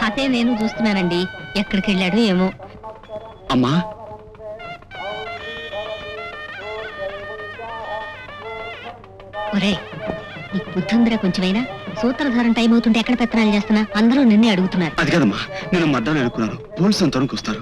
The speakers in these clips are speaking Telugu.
అదే నేను చూస్తున్నానండి. ఎక్కడికి వెళ్ళాడు ఏమో. అమ్మా ఒరే, నీకు బుద్ధుందిరా కొంచెమైనా? సూత్రధారం టైం అవుతుంటే ఎక్కడ పెత్తనాలు చేస్తున్నా? అందరూ నిన్నే అడుగుతున్నారు. అది కదమ్మా, నేను మద్దాలు అనుకున్నాను. పోలీసులు తరుణ్కి వస్తారు.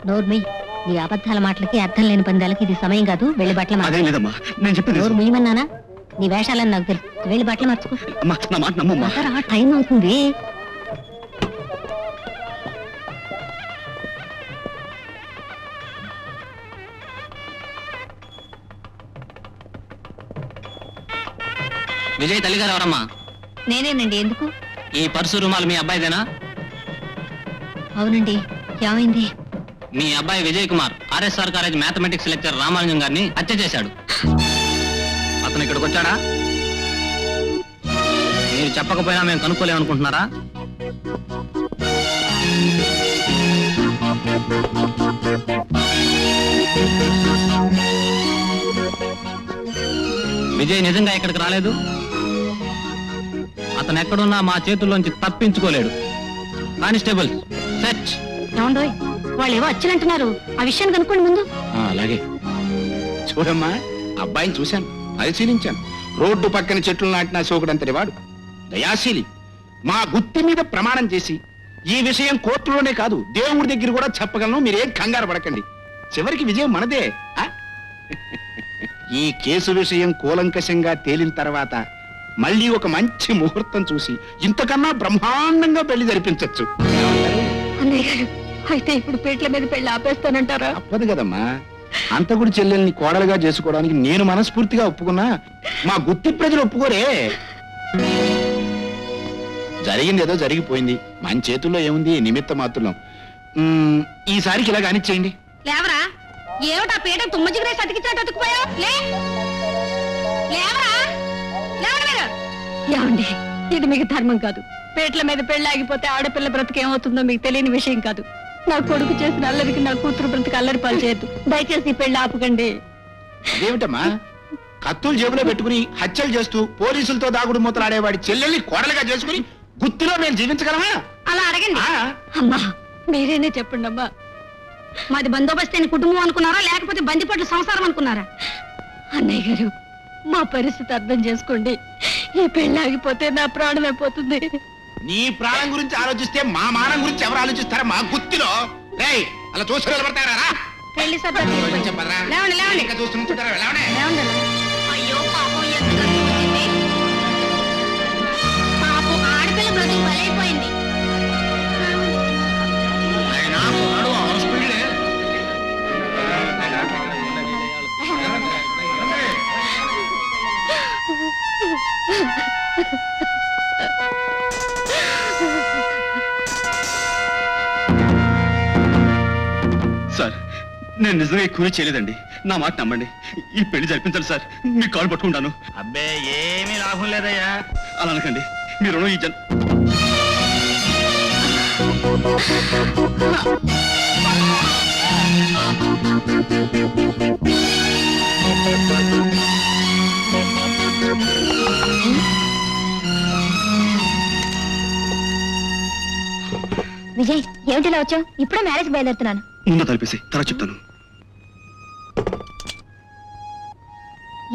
నోర్మయ్య, నీ అబద్ధాల మాటలకి అర్థం లేని పందాలకి ఇది సమయం కాదు. వెళ్ళి బట్టలు అదేం లేదమ్మా, నేను చెప్పేది నోరు ముయ్యమన్నానా? నీ వేషాలని నాకు తెలుసు. వెళ్ళి బట్టలు మార్చుకో. అమ్మా, నా మాట నమ్మమ్మా. టైం అవుతుంది. విజయ్ తల్లిగారు ఎవరమ్మా? నేనేనండి. ఎందుకు? ఈ పర్సు రుమాలు మీ అబ్బాయిదేనా? అవునండి. ఏమైంది? మీ అబ్బాయి Vijay Kumar RSR college mathematics lecture Ramanujam గారిని హత్య చేశాడు. అతను ఇక్కడికి వచ్చాడా? మీరు చెప్పకపోయినా మేము కనుక్కోలేమనుకుంటున్నారా? విజయ్ నిజంగా ఇక్కడికి రాలేదు. అతను ఎక్కడున్నా మా చేతుల్లోంచి తప్పించుకోలేడు. Constable search. ఏమండోయ్, వాళ్ళు ఏవో వచ్చినంటున్నారు. ఆ విషయాన్ని కనుక్కోండి ముందు. అలాగే. చూడమ్మా, అబ్బాయిని చూశాను, పరిశీలించాను. రోడ్డు పక్కన చెట్లు నాటిన శోకుడంతటి వాడు, దయాశీలి. మా గుత్తి మీద ప్రమాణం చేసి ఈ విషయం కోర్టులోనే కాదు దేవుడి దగ్గర కూడా చెప్పగలను. మీరేం కంగారు పడకండి. చివరికి విజయం మనదే. ఈ కేసు విషయం కూలంకషంగా తేలిన తర్వాత మళ్ళీ ఒక మంచి ముహూర్తం చూసి ఇంతకన్నా బ్రహ్మాండంగా పెళ్లి జరిపించచ్చు. అన్నయ్య గారు, అయితే ఇప్పుడు పేట్ల మీద పెళ్లి ఆపేస్తానంటారా? తప్పదు కదమ్మా. అంతకుడి చెల్లెల్ని కోడలుగా చేసుకోవడానికి నేను మనస్ఫూర్తిగా ఒప్పుకున్నా, మా గుత్తి ప్రజలు ఒప్పుకోరే. జరిగింది ఏదో జరిగిపోయింది. మన చేతుల్లో ఏముంది? నిమిత్త మాత్రం. ఈసారికి ఇలా కానిచ్చేయండి. లేవరా, ఏమిటా పీట తుమ్మజిగిరే సతికిచ్చాటు అతుకుపోయావు? ఏమండి, ఇది మీకు ధర్మం కాదు. పేట్ల మీద పెళ్లి ఆగిపోతే ఆడపిల్ల బ్రతికేమవుతుందో మీకు తెలియని విషయం కాదు. నా కొడుకు చేసిన అల్లరికి నా కూతురు బ్రతికి అల్లరి పాలు చేయొద్దు. దయచేసి పెళ్లి ఆపకండి. అదేమిటమ్మా, కత్తులు జేబులో పెట్టుకుని హత్యలు చేస్తూ పోలీసులతో దాగుడు మూతలాడేవాడి చెల్లెల్ని కోడలుగా చేసుకుని గుత్తిలో మేము జీవించగలమా? అలా అడగండి. అమ్మా, మీరేనే చెప్పండి అమ్మా. మాది బందోబస్తు కుటుంబం అనుకున్నారా, లేకపోతే బందిపట్ల సంసారం అనుకున్నారా? అన్నయ్య గారు, మా పరిస్థితి అర్థం చేసుకోండి. ఈ పెళ్లి ఆగిపోతే నా ప్రాణం అయిపోతుంది. నీ ప్రాణం గురించి ఆలోచిస్తే మా మానం గురించి ఎవరు ఆలోచిస్తారా? మా గుత్తిలో అలా చూసి నిలబడతారా? పెళ్లి అయ్యో పాపం ఆడపిల్ల బ్రతుకు బలైపోయింది. సార్, నేను నిజంగా ఈ కూలి చేయలేదండి. నా మాట నమ్మండి. ఈ పెళ్లి జరిపించాలి సార్. మీ కాలు పట్టుకుంటాను. అబ్బే, ఏమీ లాభం లేదయ్యా. అలా అనకండి. మీరు ఈ విజయ్, ఏమిటిలా వచ్చావు? ఇప్పుడే మ్యారేజ్ బయలుదేరుతున్నాను. ముందు తలిపేసి తర్వాత చెప్తాను.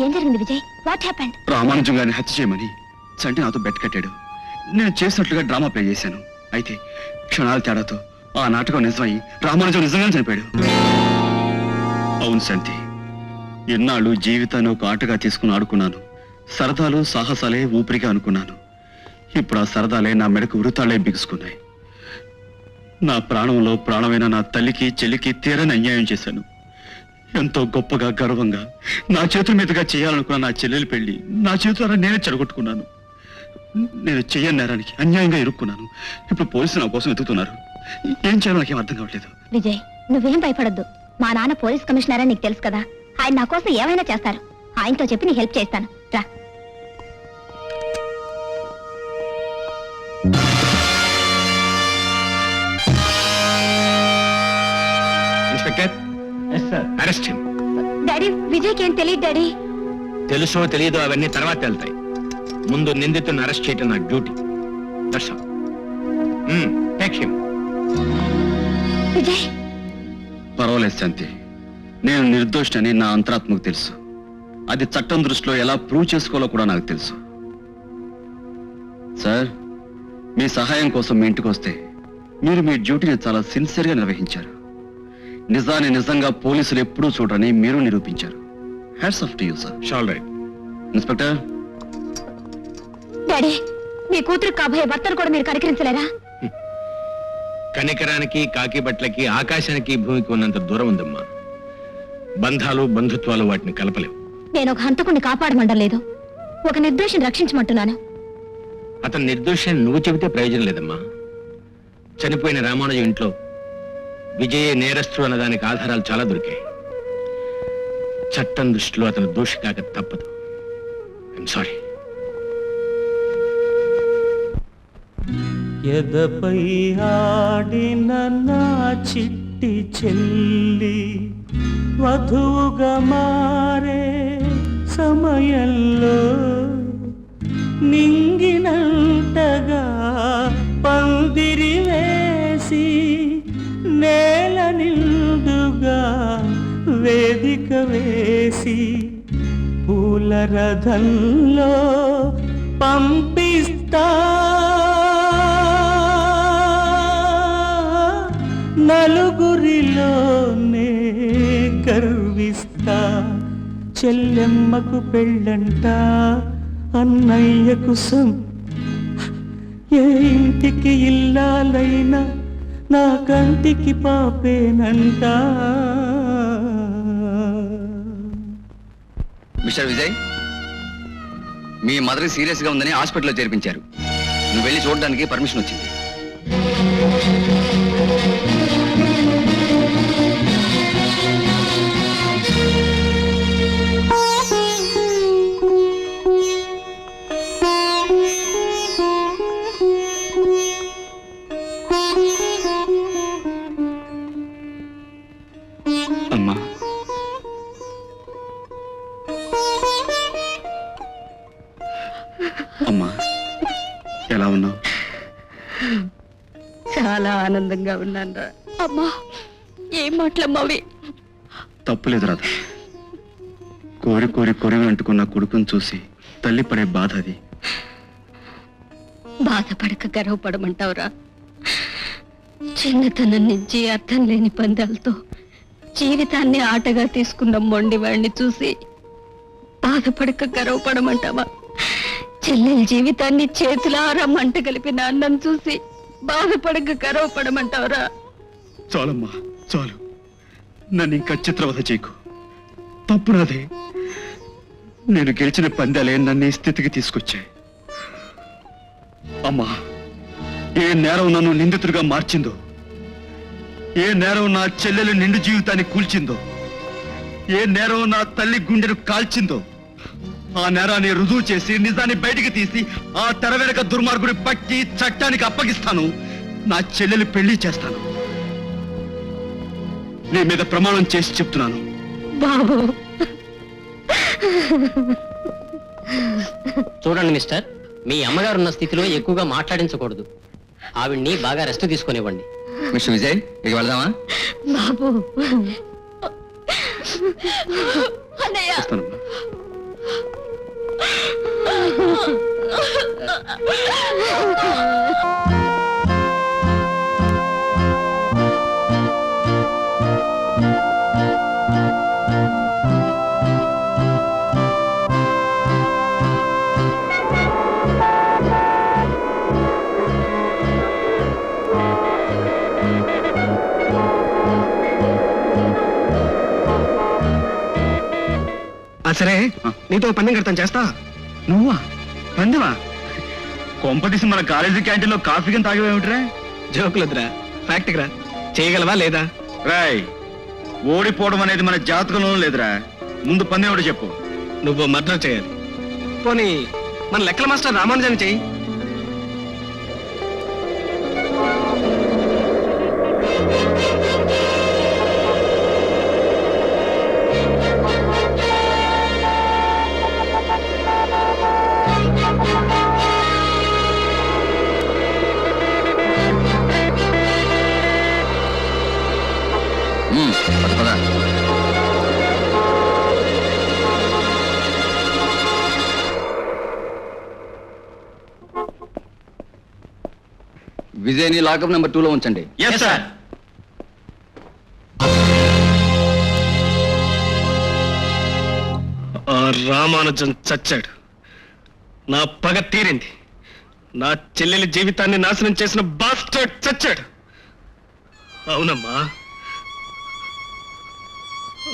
ఏం జరిగింది విజయ్? What happened? రామానుజం గారిని హత్య చేయమని చంటి నాతో బెట్ కట్టాడు. నేను చేసినట్లుగా డ్రామా ప్లే చేశాను. అయితే క్షణాల తేడాతో ఆ నాటకం నిజమై రామానుజం నిజంగానే చనిపోయాడు. అవును శాంతి, ఎన్నాళ్ళు జీవితాన్ని ఒక ఆటగా తీసుకుని ఆడుకున్నాను. సరదాలు సాహసాలే ఊపిరిగా అనుకున్నాను. ఇప్పుడు ఆ సరదాలే నా మెడకు వృతాలే బిగుసుకున్నాయి. నా ప్రాణంలో ప్రాణమైన నా తల్లికి చెల్లికి తీరని అన్యాయం చేశాను. ఎంతో గొప్పగా గర్వంగా నా చేతుల మీదుగా చేయాలనుకున్న నా చెల్లెలి పెళ్లి నా చేతుల నేనే చెడగొట్టుకున్నాను. నేను చెయ్యని నేరానికి అన్యాయంగా ఇరుక్కున్నాను. ఇప్పుడు పోలీసులు నా కోసం వెతుకుతున్నారు. ఏం చేయాలో నాకేం అర్థం కావట్లేదు. విజయ్, నువ్వేం భయపడద్దు. మా నాన్న పోలీస్ కమిషనర్ అని నీకు తెలుసు కదా. ఆయన నా కోసం ఏమైనా చేస్తారు. ఆయనతో చెప్పి నీ హెల్ప్ చేస్తాను. రా. Inspector, arrest him. డాడీ, విజయ్కి ఏం తెలియదు డాడీ. తెలుసో తెలియదో అవన్నీ తర్వాత వెళ్తాయి. ముందు నిందితుడిని అరెస్ట్ చేయటం నా duty. That's all. Take him. Vijay, పర్వాలేదు శాంతి, నేను నిర్దోషిని నా అంతరాత్మకు తెలుసు. అది చట్టం దృష్టిలో ఎలా ప్రూవ్ చేసుకోవాలో కూడా నాకు తెలుసు. సార్, మీ సహాయం కోసం మీ ఇంటికి వస్తే మీరు మీ డ్యూటీని చాలా సిన్సియర్గా నిర్వహించారు. నిజాన్ని నిజంగా పోలీసులు ఎప్పుడూ చూడరని మీరు నిరూపించారు. Hats off to you sir. All right. Inspector, daddy, మీ కూతురు కాబోయే భర్తను కూడా మీరు కనికరించలేరా? కనికరానికి, కాకి బట్లకి, ఆకాశానికి భూమికి ఉన్నంత దూరం ఉందమ్మా. బంధాలు, బంధుత్వాలు వాటిని కలపలేవు. నేను ఒక హంతకుణ్ణి కాపాడమండం లేదు, ఒక నిర్దోషిని రక్షించమంటున్నాను. అతను నిర్దోషాన్ని నువ్వు చెబితే ప్రయోజనం లేదమ్మా. చనిపోయిన రామానుజం ఇంట్లో విజయే నేరస్తుడు అన్నదానికి ఆధారాలు చాలా దొరికాయి. చట్టం దృష్టిలో అతను దోషి కాక తప్పదు. I'm sorry. ఎదపై ఆడిన నా చిట్టి చెల్లి వధువుగా మారే సమయంలో నింగినంతగా పందిరి వేసి నేల నిండుగా వేదిక వేసి పూల రథంలో పంపిస్తా, నలుగురిలోనే గర్విస్తా. చెల్లెమ్మకు పెళ్ళంట, అన్నయ్యకు ఏ ఇంటికి ఇల్లాలైనా నా కంటికి పాపేనంట. మిస్టర్ విజయ్, మీ మదర్ సీరియస్ గా ఉందని హాస్పిటల్లో చేర్పించారు. నువ్వు వెళ్ళి చూడడానికి పర్మిషన్ వచ్చింది. అమ్మా, అమ్మా, ఎలా ఉన్నావు? చాలా ఆనందంగా ఉన్నాను. అమ్మా, ఏం మాటలమ్మావి? తప్పులేదు రాధా. కోరి కోరి కొరివి అంటుకున్న కొడుకుని చూసి తల్లి పడే బాధ అది. బాధపడక గర్వపడమంటావురా? చిన్నతనం నుంచి అర్థం లేని పందాలతో జీవితాన్ని ఆటగా తీసుకున్న మొండి వాడిని చూసి బాధపడక గర్వపడమంటావా? చెల్లెల జీవితాన్ని చేతులారా మంట కలిపిన అన్నం చూసి బాధపడక గర్వపడమంటావురా? చాలమ్మా, చాలు. నన్ను ఇంకా చిత్రవధ చేయకు. తప్పు నాదే. నేను గెలిచిన పందాలే నన్ను ఈ స్థితికి తీసుకొచ్చాయి. అమ్మా, ఏ నేరం నన్ను నిందితుడిగా మార్చిందో, ఏ నేరం నా చెల్లెలు నిండు జీవితాన్ని కూల్చిందో, ఏ నేరం నా తల్లి గుండెను కాల్చిందో, ఆ నేరాన్ని రుజువు చేసి నిజాన్ని బయటికి తీసి ఆ తెర వెనక దుర్మార్గుడి పట్టి చట్టానికి అప్పగిస్తాను. నా చెల్లెలు పెళ్లి చేస్తాను. నీ మీద ప్రమాణం చేసి చెప్తున్నాను. బాబు, చూడండి మిస్టర్, మీ అమ్మగారు ఉన్న స్థితిలో ఎక్కువగా మాట్లాడించకూడదు. ఆవిడ్ని బాగా రెస్ట్ తీసుకునివ్వండి. మిస్టర్ విజయ్, ఇక వెళ్దామా? బాబు. అన్నయ్య, వస్తానమ్మా. సరే, నీతో పందెం కడతాను, చేస్తా? నువ్వా? పందివా? కొంపతీసి మన కాలేజీ క్యాంటీన్లో కాఫీ కింద తాగేమిట్రా? జోకులొద్దురా, ఫ్యాక్ట్కి రా. చేయగలవా లేదా? రాయ్, ఓడిపోవడం అనేది మన జాతకంలోనూ లేదురా. ముందు పందెం ఒకటి చెప్పు. నువ్వు మర్డర్ చేయాలి. పోనీ మన లెక్కల మాస్టర్ రామానుజాన్ని చెయ్యి. పద. విజయ్ని లాకప్ నెంబర్ 2లో ఉంచండి. Yes sir. ఆ రామానుజం చచ్చాడు. నా పగ తీరింది. నా చెల్లెలి జీవితాన్ని నాశనం చేసిన బాస్టర్డ్ చచ్చాడు. అవునమ్మా.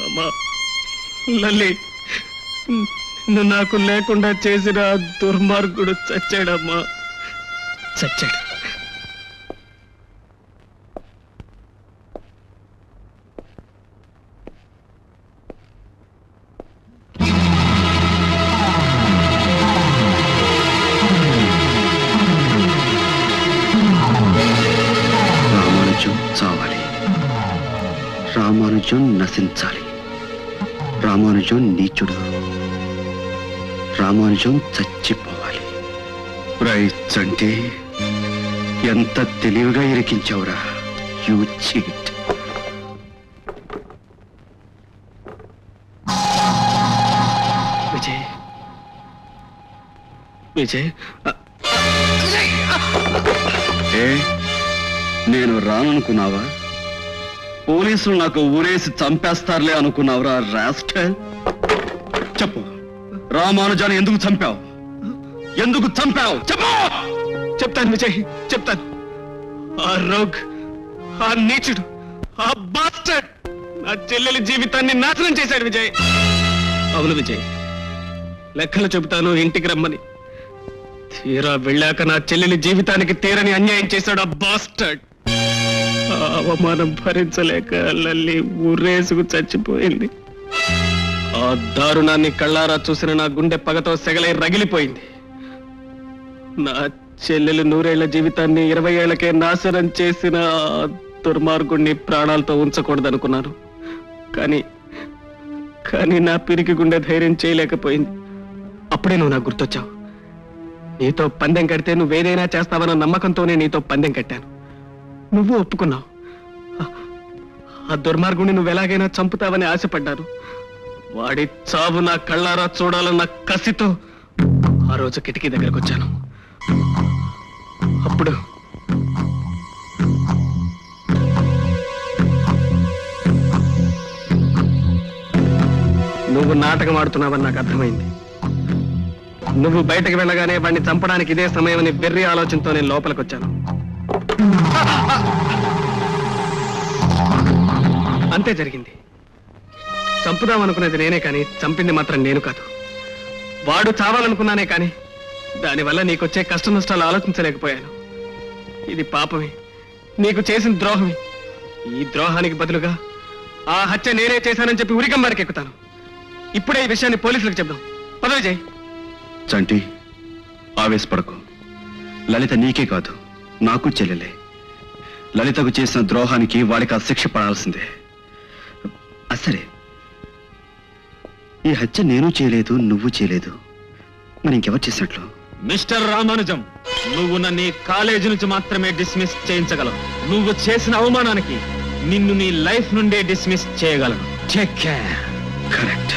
అమ్మా లల్లి, నిన్ను నాకు లేకుండా చేసిన ఆ దుర్మార్గుడు చచ్చాడమ్మా, చచ్చాడు. రామానుజం చావాలి, రామానుజం నశించాలి, రామానుజం నీచుడు, రామానుజం చచ్చిపోవాలి. రైట్స్ అంటే ఎంత తెలివిగా ఇరికించావురా, యూ చీట్. విజయ్, విజయ్, ఏ నేను రాననుకున్నావా? పోలీసులు నాకు ఊరేసి చంపేస్తారులే అనుకున్నావురా రాస్కల్? చెప్పు, రామానుజాన్ని ఎందుకు చంపావు? ఎందుకు చంపావు? చెప్పు. చెప్తాను విజయ్, చెప్తాను. ఆ రోగ్, ఆ నీచుడు, ఆ బాస్టర్డ్ నా చెల్లెలి జీవితాన్ని నాశనం చేశాడు విజయ్. అవును విజయ్, లెక్కలు చెబుతాను, ఇంటికి రమ్మని. తీరా వెళ్ళాక నా చెల్లెలి జీవితానికి తీరని అన్యాయం చేశాడు ఆ బాస్టర్డ్. ఆ అవమానం భరించలేక లల్లి ఊరేసుకు చచ్చిపోయింది. ఆ దారుణాన్ని కళ్ళారా చూసిన నా గుండె పగతో సెగలై రగిలిపోయింది. నా చెల్లెలు 100 ఏళ్ల జీవితాన్ని 20 ఏళ్లకే నాశనం చేసిన ఆ దుర్మార్గుణ్ణి ప్రాణాలతో ఉంచకూడదనుకున్నాను. కానీ నా పిరికి గుండె ధైర్యం చేయలేకపోయింది. అప్పుడే నువ్వు నాకు గుర్తొచ్చావు. నీతో పందెం కడితే నువ్వేదైనా చేస్తావన్న నమ్మకంతోనే నీతో పందెం కట్టాను. నువ్వు ఒప్పుకున్నావు. ఆ దుర్మార్గుణ్ణి నువ్వు ఎలాగైనా చంపుతావని ఆశపడ్డాను. వాడి చావు నా కళ్ళారా చూడాలన్న కసితో ఆ రోజు కిటికీ దగ్గరకు వచ్చాను. అప్పుడు నువ్వు నాటకం ఆడుతున్నావని నాకు అర్థమైంది. నువ్వు బయటకు వెళ్ళగానే వాడిని చంపడానికి ఇదే సమయమని వెర్రి ఆలోచనతో నేను లోపలికి వచ్చాను. అంతే జరిగింది. చంపుదాం అనుకునేది నేనే కానీ చంపింది మాత్రం నేను కాదు. వాడు చావాలనుకున్నానే కానీ దానివల్ల నీకొచ్చే కష్ట నష్టాలు ఆలోచించలేకపోయాను. ఇది పాపమే, నీకు చేసిన ద్రోహమే. ఈ ద్రోహానికి బదులుగా ఆ హత్య నేనే చేశానని చెప్పి ఉరికంబారికి ఎక్కుతాను. ఇప్పుడే ఈ విషయాన్ని పోలీసులకు చెప్దాం. పద విజయ్. చంటి, ఆవేశపడకు. లలిత నీకే కాదు, నాకు చెల్లెలే. లలితకు చేసిన ద్రోహానికి వాడికి ఆ శిక్ష పడాల్సిందే. అసలే ఈ హత్య నేను చేయలేదు, నువ్వు చేయలేదు, మరి ఇంకెవరు చేసినట్లు? మిస్టర్ రామానుజం, నువ్వు నన్ను ఈ కాలేజీ నుంచి మాత్రమే డిస్మిస్ చేయించగలవు. నువ్వు చేసిన అవమానానికి నిన్ను నీ లైఫ్ నుండే డిస్మిస్ చేయగలను. Take care. Correct.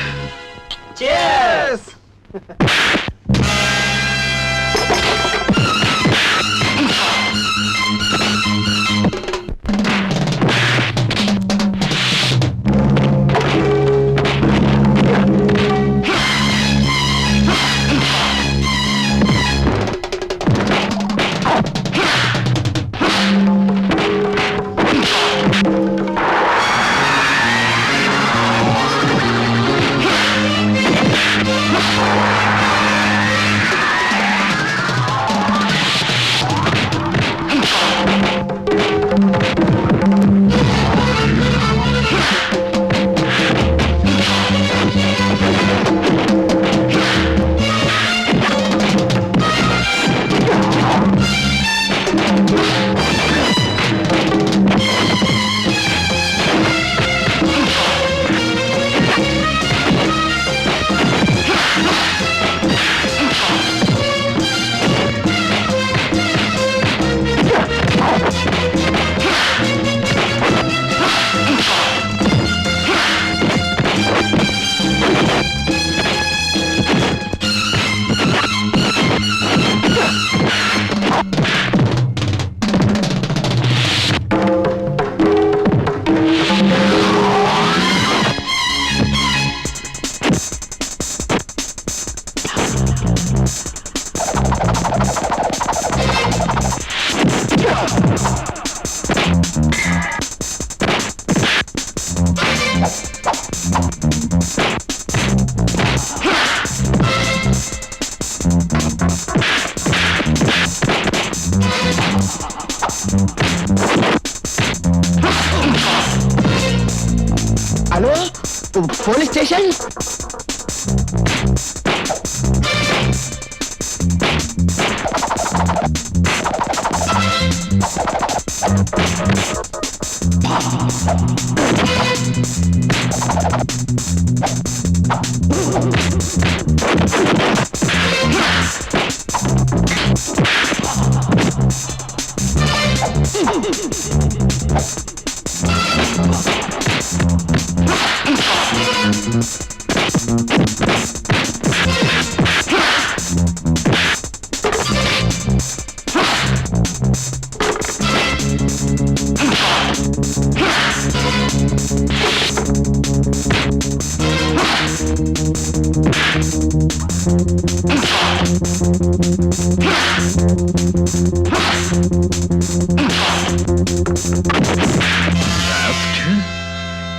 Police station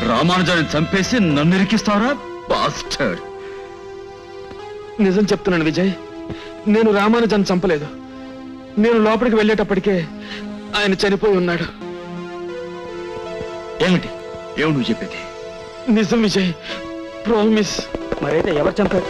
రామానుజాన్ని చంపేసి నన్ను ఇరికిస్తారా బాస్టర్డ్? నిజం చెప్తున్నాను విజయ్, నేను రామానుజాన్ని చంపలేదు. నేను లోపలికి వెళ్ళేటప్పటికే ఆయన చనిపోయి ఉన్నాడు. ఏమిటి ఏమి నువ్వు చెప్పేది? నిజం విజయ్, ప్రామిస్. మరైతే ఎవరు చంపారు?